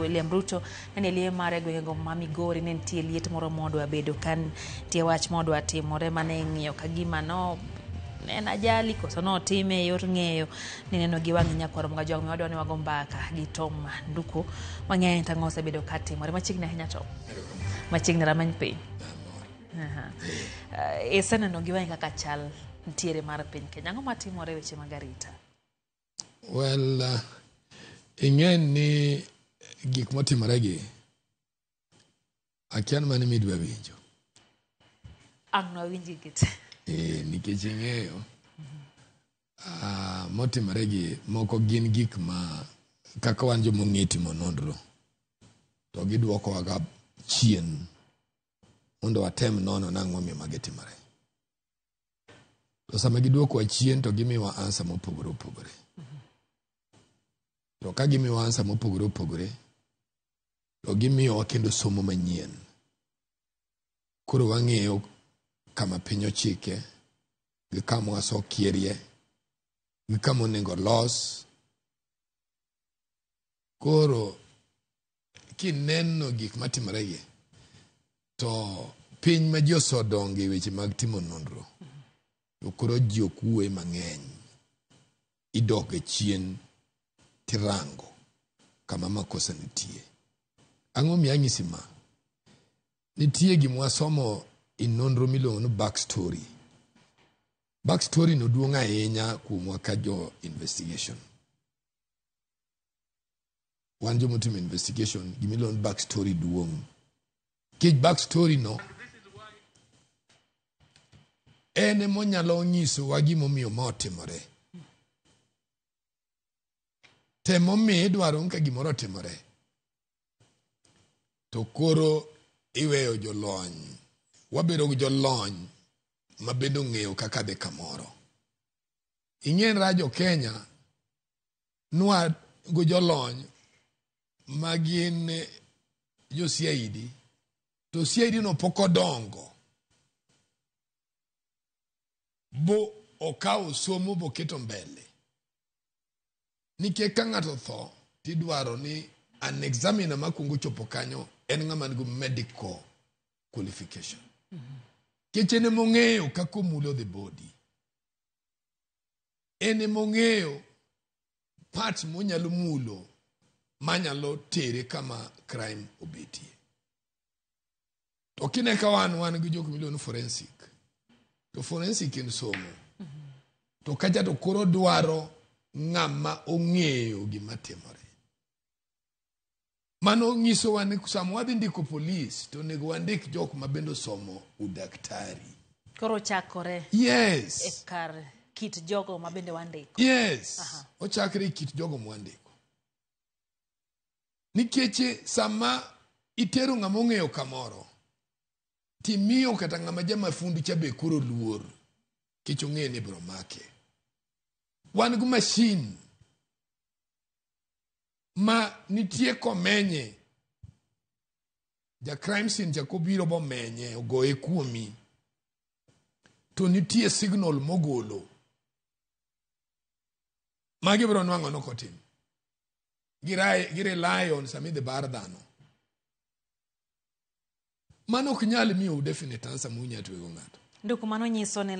William Ruto ne liye mare gwego ma Migori ne nitie liet moro modwa bedo kan tie wach modwa timore mane ng'iyo ka gima no en ajali koso no time yor ng'eyo ni neno gi wang' nyakwaro mga jog miwadwa ni wago mbaka gi Tom Nduku wang'eyo tango osebedo ka timore machiegni ahinya to machiegni ramany piny iseneno gi wang'i kaka chal ntiere mar piny Kenya ang'o matimore weche mag arita? Well, ing'en ni gik motimore gi akian mane midwa winjo. Ang' no winji gite. Nikech ing'eyo motimore gi moko gin gik ma kaka wan jomo ng'eti monondro to giduoko waga chien mondo watem nono nang'o miyo magitimore. To sama giduoko wa chien to gimiwa ansa mopogore opogore. To ka gimiwa ansa mopogore opogore to gimiyo kendo somo manyien. Koro wang'eyo kama piny ochike gi kama wasokierie gi kama onego los. Koro kineno gik matimore gi to piny ma ji osodonge weche mag timo nonro to koro ji okuwe mang'eny idok e chien tirango kama makosa nitie. Ang'o miya ng'isi ma nitie gima wasomo nonro miluongo ni backstory. Backstory no duong' ahinya kuomwa ka jo investigation. Wan jo motimo investigation gimiluongo ni backstory duong'. Kich backstory no ene monyalo nyiso wa gimomiyo ma otimore. Temo mi idwaro ka gimoro otimore to koro iweyo jolony. Wabedo gi jolony mabedo ng'eyo kaka dhi kamoro. Ing'en rajo Kenya nwa go jolony magin jo CID to CID no poko dongo bo okawo somo bo keto mbele. Nikech ka ng'ato tho tidwaro ni an examiner makungo chopo kanyo en ng'ama nigo medical qualification. Kechene mong'eyo kako mulo the body. Ene mong'eyo parts monyalo mulo manyalo tere kama crime obetie. To kine ka wan gi jok miluongo forensic. To forensic en somo. To kaja to koro dwaro ng'ama ong'eyo gima timore. Mano nyiso wan sama wadhi ndiko police to nego wandik jok mabendo somo udaktari. Koro chakore. Yes. Ekar kit jogo mabende wandiko. Yes. Ochakre kit jogo mwandiko. Nikech sama itero ng'ama ong'eyo kamoro timiyo kata ng'ama jama fundu cha be koro luor kech ong'e ni bro make. Wan gu machine ma nitie komenye ja crime scene jakobiro bo menye ogoye kuomi to nitie signal mogolo magi bro nwang'o no kotim gire lion samidhi bar dhano mano ok nyal miyo definite answer munya twego ng'ato. Nduku mano nyiso ni